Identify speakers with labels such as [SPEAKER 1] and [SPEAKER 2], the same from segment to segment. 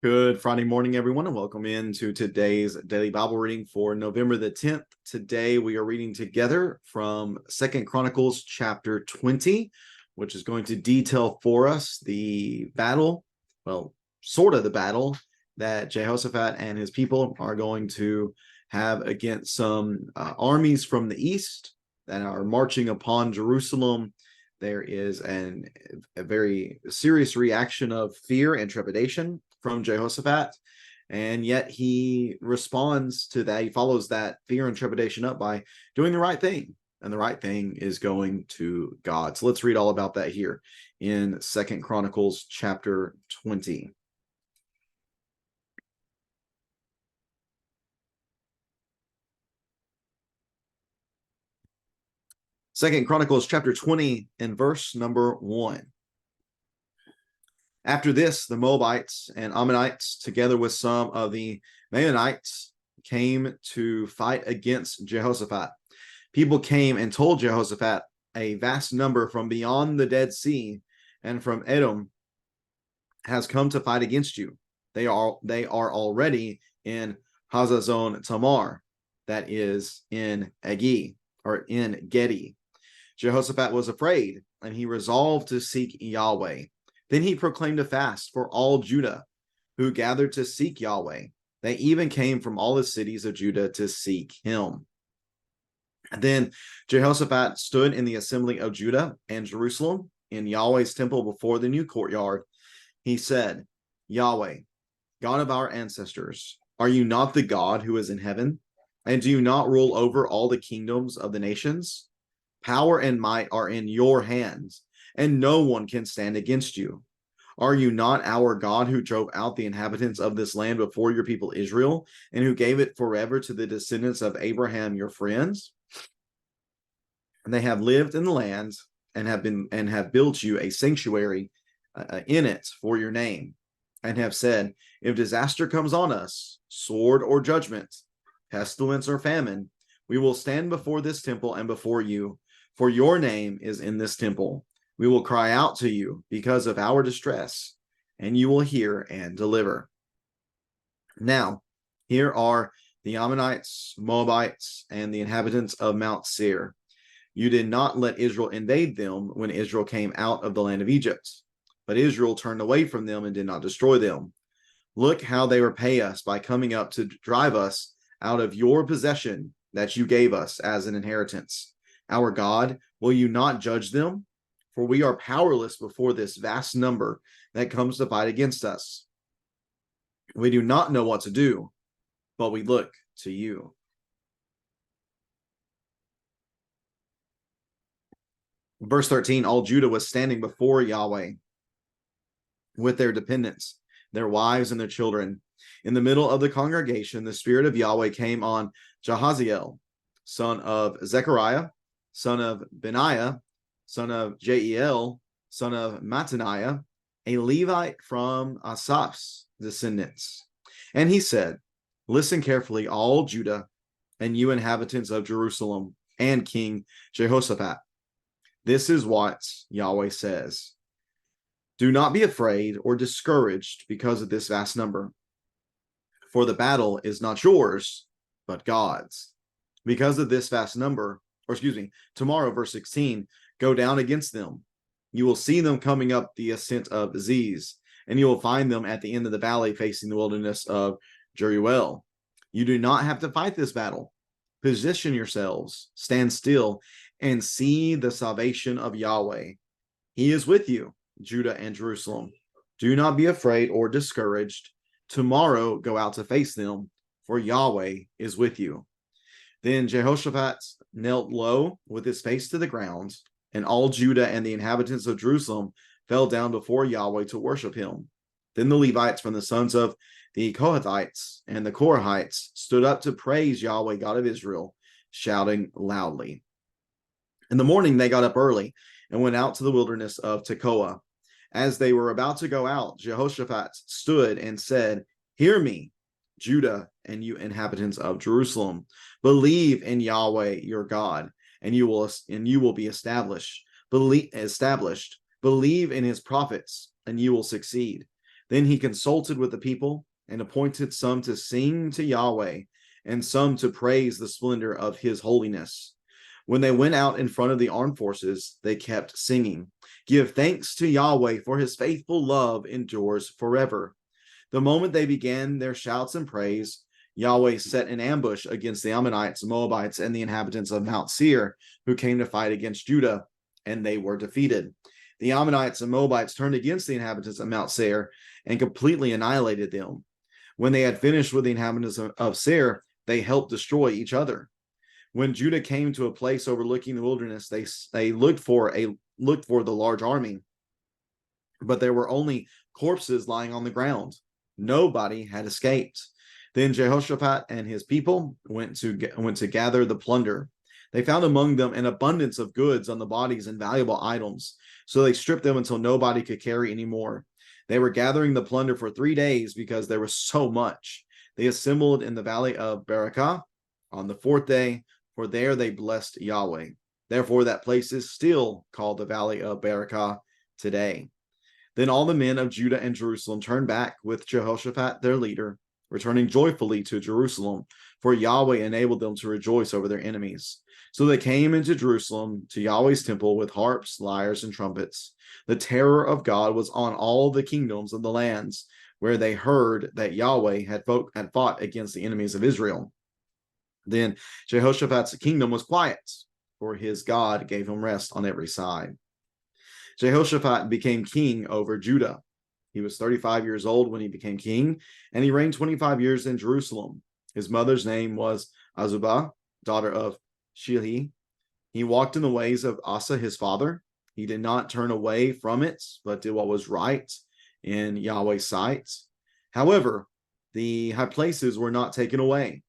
[SPEAKER 1] Good Friday morning, everyone, and welcome into today's daily Bible reading for November the 10th. Today we are reading together from Second Chronicles chapter 20, which is going to detail for us the battle, well, sort of the battle that Jehoshaphat and his people are going to have against some armies from the east that are marching upon Jerusalem. There is a very serious reaction of fear and trepidation from Jehoshaphat, and yet he responds to that. He follows that fear and trepidation up by doing the right thing, and the right thing is going to God. So let's read all about that here in Second Chronicles chapter 20. Second Chronicles chapter 20 and verse number 1. After this, the Moabites and Ammonites, together with some of the Maonites, came to fight against Jehoshaphat. People came and told Jehoshaphat, a vast number from beyond the Dead Sea and from Edom has come to fight against you. They are already in Hazazon Tamar, that is in Egi, or in Gedi. Jehoshaphat was afraid, and he resolved to seek Yahweh. Then he proclaimed a fast for all Judah who gathered to seek Yahweh. They even came from all the cities of Judah to seek him. And then Jehoshaphat stood in the assembly of Judah and Jerusalem in Yahweh's temple before the new courtyard. He said, Yahweh, God of our ancestors, are you not the God who is in heaven? And do you not rule over all the kingdoms of the nations? Power and might are in your hands, and no one can stand against you. Are you not our God who drove out the inhabitants of this land before your people Israel, and who gave it forever to the descendants of Abraham, your friends? And they have lived in the land and have built you a sanctuary in it for your name, and have said, if disaster comes on us, sword or judgment, pestilence or famine, we will stand before this temple and before you, for your name is in this temple. We will cry out to you because of our distress, and you will hear and deliver. Now, here are the Ammonites, Moabites, and the inhabitants of Mount Seir. You did not let Israel invade them when Israel came out of the land of Egypt, but Israel turned away from them and did not destroy them. Look how they repay us by coming up to drive us out of your possession that you gave us as an inheritance. Our God, will you not judge them? For we are powerless before this vast number that comes to fight against us. We do not know what to do, but we look to you. Verse 13, all Judah was standing before Yahweh with their dependents, their wives and their children. In the middle of the congregation, the Spirit of Yahweh came on Jahaziel, son of Zechariah, son of Benaiah, son of Jeiel, son of Mattaniah, a Levite from Asaph's descendants. And he said, listen carefully, all Judah, and you inhabitants of Jerusalem, and King Jehoshaphat. This is what Yahweh says. Do not be afraid or discouraged because of this vast number, for the battle is not yours, but God's. Because of this vast number, tomorrow, verse 16, go down against them. You will see them coming up the ascent of Ziz, and you will find them at the end of the valley facing the wilderness of Jeruel. You do not have to fight this battle. Position yourselves, stand still, and see the salvation of Yahweh. He is with you, Judah and Jerusalem. Do not be afraid or discouraged. Tomorrow go out to face them, for Yahweh is with you. Then Jehoshaphat knelt low with his face to the ground, and all Judah and the inhabitants of Jerusalem fell down before Yahweh to worship him. Then the Levites from the sons of the Kohathites and the Korahites stood up to praise Yahweh, God of Israel, shouting loudly. In the morning they got up early and went out to the wilderness of Tekoa. As they were about to go out, Jehoshaphat stood and said, hear me, Judah and you inhabitants of Jerusalem. Believe in Yahweh your God, and you will be established. Believe in his prophets, and you will succeed. Then he consulted with the people and appointed some to sing to Yahweh and some to praise the splendor of his holiness. When they went out in front of the armed forces, they kept singing, "Give thanks to Yahweh, for his faithful love endures forever." The moment they began their shouts and praise, Yahweh set an ambush against the Ammonites, Moabites, and the inhabitants of Mount Seir, who came to fight against Judah, and they were defeated. The Ammonites and Moabites turned against the inhabitants of Mount Seir and completely annihilated them. When they had finished with the inhabitants of Seir, they helped destroy each other. When Judah came to a place overlooking the wilderness, they looked for the large army, but there were only corpses lying on the ground. Nobody had escaped. Then Jehoshaphat and his people went to gather the plunder. They found among them an abundance of goods on the bodies and valuable items, so they stripped them until nobody could carry any more. They were gathering the plunder for 3 days because there was so much. They assembled in the valley of Berakah on the 4th day, for there they blessed Yahweh. Therefore, that place is still called the valley of Berakah today. Then all the men of Judah and Jerusalem turned back with Jehoshaphat, their leader, returning joyfully to Jerusalem, for Yahweh enabled them to rejoice over their enemies. So they came into Jerusalem to Yahweh's temple with harps, lyres, and trumpets. The terror of God was on all the kingdoms of the lands where they heard that Yahweh had fought against the enemies of Israel. Then Jehoshaphat's kingdom was quiet, for his God gave him rest on every side. Jehoshaphat became king over Judah. He was 35 years old when he became king, and he reigned 25 years in Jerusalem. His mother's name was Azubah, daughter of Shilhi. He walked in the ways of Asa, his father. He did not turn away from it, but did what was right in Yahweh's sight. However, the high places were not taken away.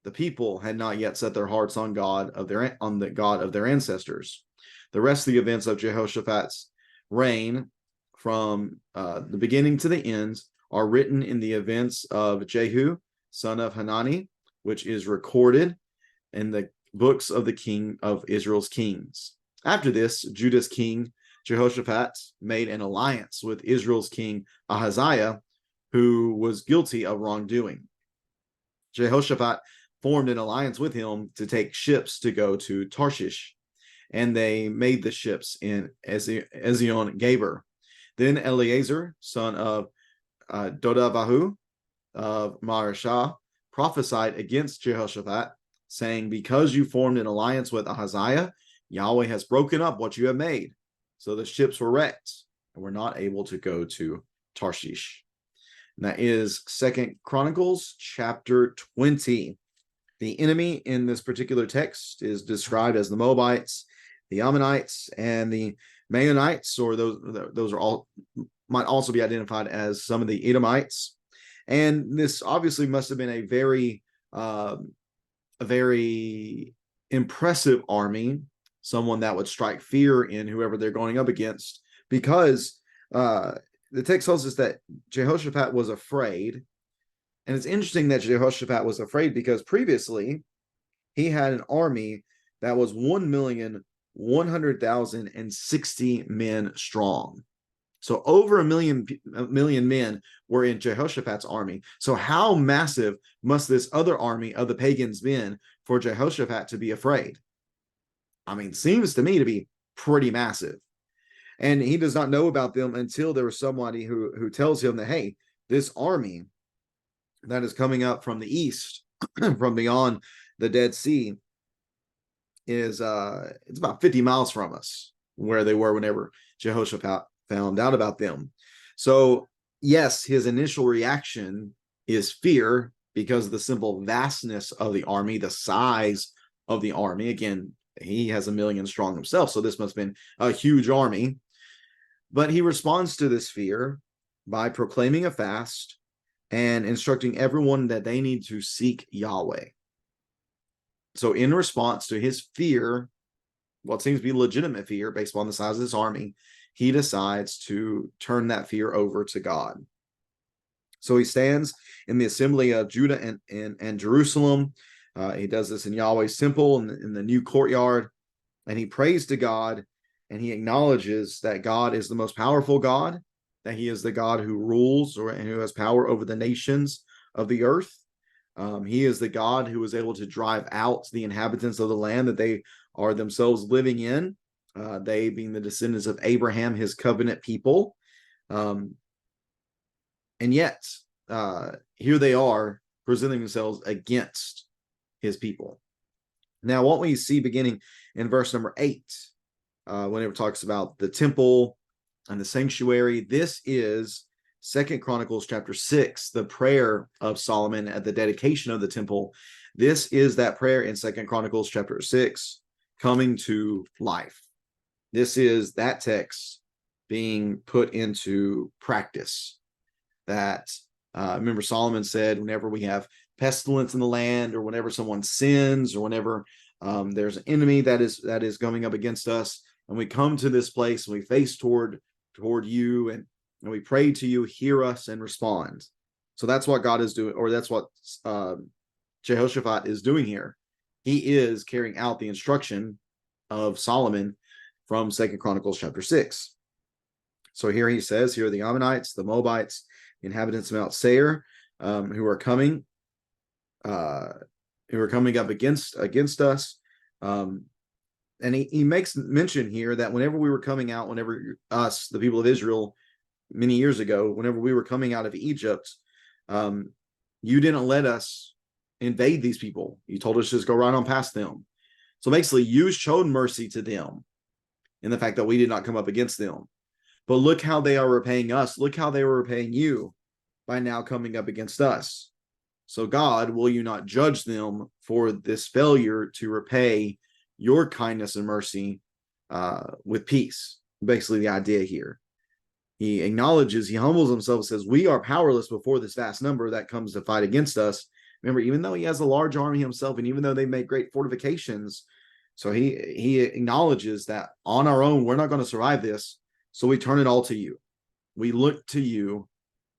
[SPEAKER 1] The people had not yet set their hearts on the God of their ancestors. The rest of the events of Jehoshaphat's reign, from the beginning to the end, are written in the events of Jehu, son of Hanani, which is recorded in the books of the king of Israel's kings. After this, Judah's king Jehoshaphat made an alliance with Israel's king Ahaziah, who was guilty of wrongdoing. Jehoshaphat formed an alliance with him to take ships to go to Tarshish, and they made the ships in Ezion Geber. Then Eleazar, son of Dodavahu of Marashah, prophesied against Jehoshaphat, saying, "Because you formed an alliance with Ahaziah, Yahweh has broken up what you have made." So the ships were wrecked and were not able to go to Tarshish. And that is 2 Chronicles chapter 20. The enemy in this particular text is described as the Moabites, the Ammonites, and the Maonites, or those are all might also be identified as some of the Edomites. And this obviously must have been a very impressive army, someone that would strike fear in whoever they're going up against, because the text tells us that Jehoshaphat was afraid. And it's interesting that Jehoshaphat was afraid because previously he had an army that was 1,100,060 men strong. So over a million men were in Jehoshaphat's army. So how massive must this other army of the pagans been for Jehoshaphat to be afraid? I mean, seems to me to be pretty massive. And he does not know about them until there was somebody who tells him that, hey, this army that is coming up from the east, from beyond the Dead Sea, is it's about 50 miles from us, where they were whenever Jehoshaphat found out about them. So yes, his initial reaction is fear because of the simple vastness of the army, the size of the army. Again, he has 1 million strong himself, so this must have been a huge army. But he responds to this fear by proclaiming a fast and instructing everyone that they need to seek Yahweh. So in response to his fear, what seems to be legitimate fear based on the size of his army, he decides to turn that fear over to God. So he stands in the assembly of Judah and Jerusalem. He does this in Yahweh's temple in the new courtyard, and he prays to God, and he acknowledges that God is the most powerful God, that he is the God who rules and who has power over the nations of the earth. He is the God who is able to drive out the inhabitants of the land that they are themselves living in, they being the descendants of Abraham, his covenant people. And yet, here they are presenting themselves against his people. Now, what we see beginning in verse number 8, when it talks about the temple and the sanctuary, this is 2 Chronicles chapter 6, the prayer of Solomon at the dedication of the temple. This is that prayer in 2 Chronicles chapter 6 coming to life. This is that text being put into practice. That remember, Solomon said, whenever we have pestilence in the land, or whenever someone sins, or whenever there's an enemy that is going up against us, and we come to this place and we face toward you, and we pray to you, hear us and respond. So that's what God is doing, or that's what Jehoshaphat is doing here. He is carrying out the instruction of Solomon from 2 Chronicles chapter 6. So here he says, here are the Ammonites, the Moabites, the inhabitants of Mount Seir, who are coming up against us. And he makes mention here that whenever we were coming out, whenever us, the people of Israel, many years ago, whenever we were coming out of Egypt, you didn't let us invade these people. You told us to just go right on past them. So basically, you showed mercy to them in the fact that we did not come up against them. But look how they are repaying us. Look how they were repaying you by now coming up against us. So God, will you not judge them for this failure to repay your kindness and mercy with peace? Basically, the idea here. He acknowledges, he humbles himself, says, we are powerless before this vast number that comes to fight against us. Remember, even though he has a large army himself, and even though they make great fortifications, so he acknowledges that on our own, we're not going to survive this. So we turn it all to you. We look to you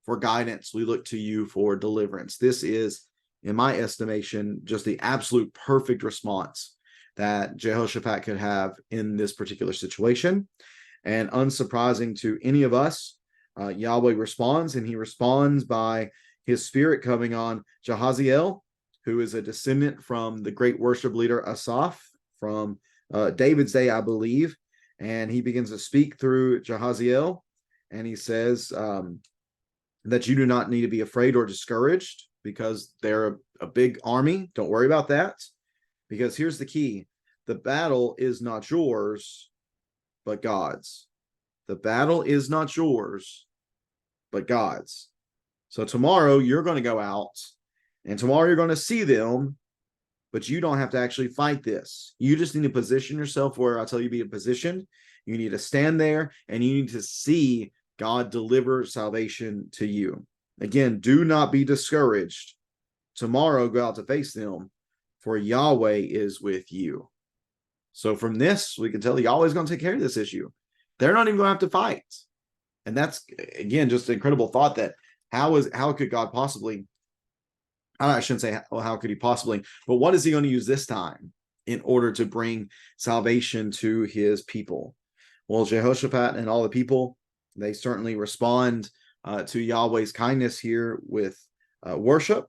[SPEAKER 1] for guidance. We look to you for deliverance. This is, in my estimation, just the absolute perfect response that Jehoshaphat could have in this particular situation. And unsurprising to any of us, Yahweh responds, and he responds by his spirit coming on Jahaziel, who is a descendant from the great worship leader Asaph from David's day, I believe. And he begins to speak through Jahaziel, and he says that you do not need to be afraid or discouraged because they're a big army. Don't worry about that, because here's the key. The battle is not yours, but God's. The battle is not yours, but God's. So tomorrow you're going to go out, and tomorrow you're going to see them, but you don't have to actually fight this. You just need to position yourself where I tell you to be positioned. You need to stand there, and you need to see God deliver salvation to you. Again, do not be discouraged. Tomorrow go out to face them, for Yahweh is with you. So from this, we can tell Yahweh's going to take care of this issue. They're not even going to have to fight. And that's, again, just an incredible thought that how could God possibly, I shouldn't say, well, how could he possibly, but what is he going to use this time in order to bring salvation to his people? Well, Jehoshaphat and all the people, they certainly respond to Yahweh's kindness here with worship.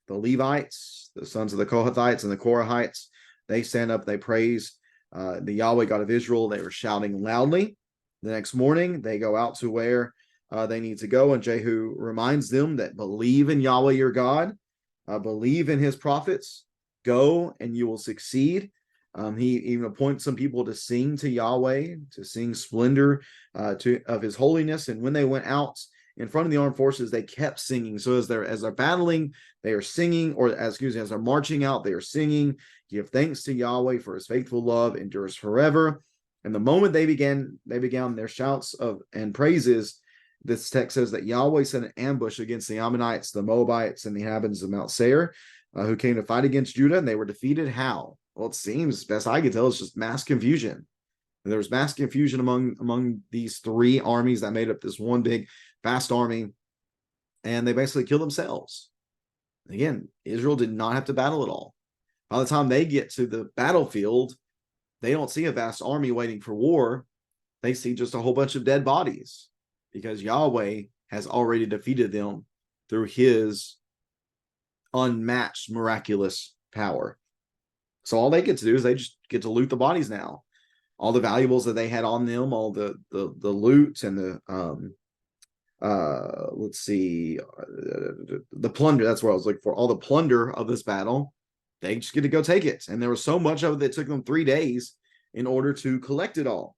[SPEAKER 1] The Levites, the sons of the Kohathites and the Korahites, they stand up, they praise the Yahweh God of Israel. They were shouting loudly. The next morning, they go out to where they need to go, and Jehu reminds them that believe in Yahweh your God, believe in his prophets, go and you will succeed. He even appoints some people to sing to Yahweh, to sing splendor of his holiness. And when they went out in front of the armed forces, they kept singing. So as they're battling, they are singing, or as they're marching out, they are singing, give thanks to Yahweh, for his faithful love endures forever. And the moment they began their shouts of and praises, this text says that Yahweh sent an ambush against the Ammonites, the Moabites, and the inhabitants of Mount Seir, who came to fight against Judah, and they were defeated. How? Well, it seems, best I can tell, it's just mass confusion. And there was mass confusion among these three armies that made up this one big, vast army, and they basically killed themselves. Again, Israel did not have to battle at all. By the time they get to the battlefield, they don't see a vast army waiting for war. They see just a whole bunch of dead bodies. because Yahweh has already defeated them through his unmatched miraculous power. So all they get to do is they just get to loot the bodies now. All the valuables that they had on them, all the loot and the let's see, the plunder. That's what I was looking for. All the plunder of this battle, they just get to go take it. And there was so much of it that it took them 3 days in order to collect it all.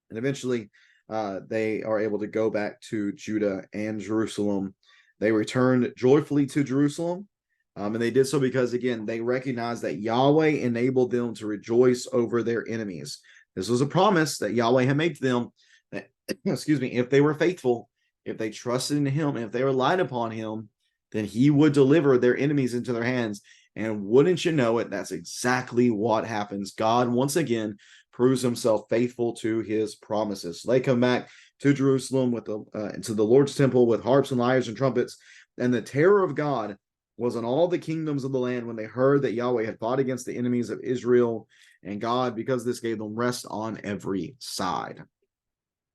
[SPEAKER 1] And eventually, they are able to go back to Judah and Jerusalem. They returned joyfully to Jerusalem. And they did so because, again, they recognized that Yahweh enabled them to rejoice over their enemies. This was a promise that Yahweh had made to them that, excuse me, if they were faithful, if they trusted in him, if they relied upon him, then he would deliver their enemies into their hands. And wouldn't you know it, that's exactly what happens. God, once again, proves himself faithful to his promises. So they come back to Jerusalem with into the Lord's temple with harps and lyres and trumpets. And the terror of God was on all the kingdoms of the land when they heard that Yahweh had fought against the enemies of Israel. And God, because this gave them rest on every side.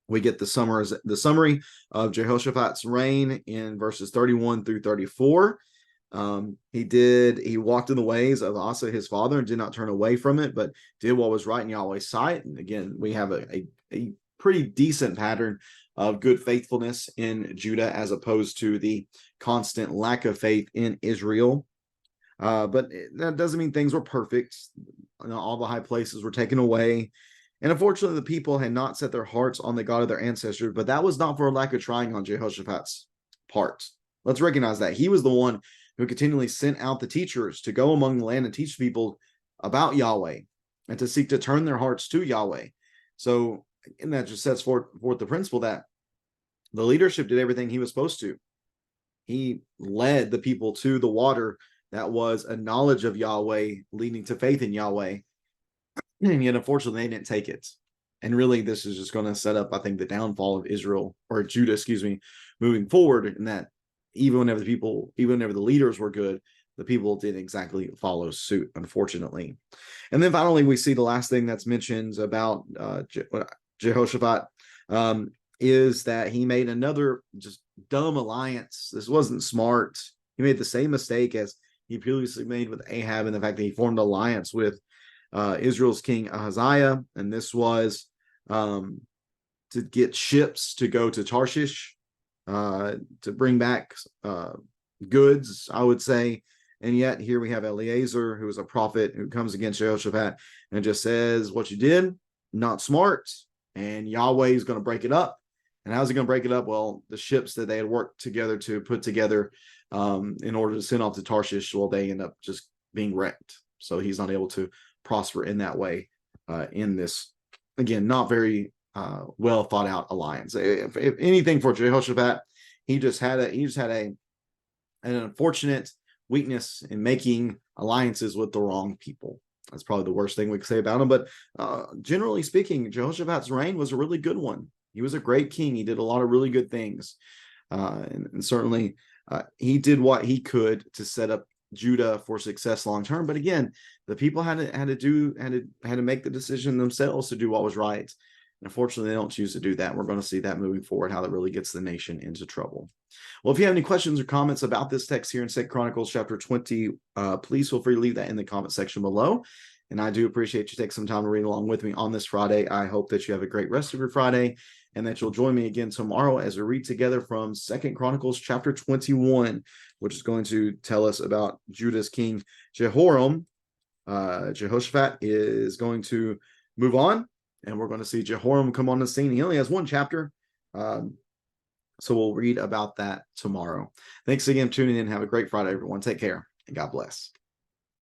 [SPEAKER 1] We get the summary of Jehoshaphat's reign in verses 31 through 34. He walked in the ways of Asa his father and did not turn away from it, but did what was right in Yahweh's sight. And again, we have a pretty decent pattern of good faithfulness in Judah as opposed to the constant lack of faith in Israel. But that doesn't mean things were perfect. All the high places were taken away. And unfortunately, the people had not set their hearts on the God of their ancestors, but that was not for a lack of trying on Jehoshaphat's part. Let's recognize that. He was the one who continually sent out the teachers to go among the land and teach people about Yahweh and to seek to turn their hearts to Yahweh. So, and that just sets forth the principle that the leadership did everything he was supposed to. He led the people to the water that was a knowledge of Yahweh, leading to faith in Yahweh. And yet, unfortunately, they didn't take it. And really, this is just going to set up, I think, the downfall of Israel, or Judah, excuse me, moving forward. In that even whenever the leaders were good, the people didn't exactly follow suit, unfortunately. And then finally, we see the last thing that's mentioned about Jehoshaphat is that he made another just dumb alliance. This wasn't smart. He made the same mistake as he previously made with Ahab, and the fact that he formed an alliance with Israel's king Ahaziah, and this was to get ships to go to Tarshish to bring back goods, I would say. And yet here we have Eliezer, who is a prophet, who comes against Jehoshaphat and just says, what you did, not smart, and Yahweh is going to break it up. And how's he going to break it up? Well, the ships that they had worked together to put together in order to send off to Tarshish, well, they end up just being wrecked. So he's not able to prosper in that way in this, again, not very well thought out alliance. If anything for Jehoshaphat, he just had an unfortunate weakness in making alliances with the wrong people. That's probably the worst thing we could say about him. But generally speaking, Jehoshaphat's reign was a really good one. He was a great king. He did a lot of really good things, and certainly he did what he could to set up Judah for success long term. But again, the people had to make the decision themselves to do what was right. And unfortunately, they don't choose to do that. We're going to see that moving forward, how that really gets the nation into trouble. Well, if you have any questions or comments about this text here in 2 Chronicles chapter 20, please feel free to leave that in the comment section below. And I do appreciate you taking some time to read along with me on this Friday. I hope that you have a great rest of your Friday and that you'll join me again tomorrow as we read together from 2 Chronicles chapter 21, which is going to tell us about Judah's king Jehoram. Jehoshaphat is going to move on, and we're going to see Jehoram come on the scene. He only has one chapter, so we'll read about that tomorrow. Thanks again for tuning in. Have a great Friday, everyone. Take care, and God bless.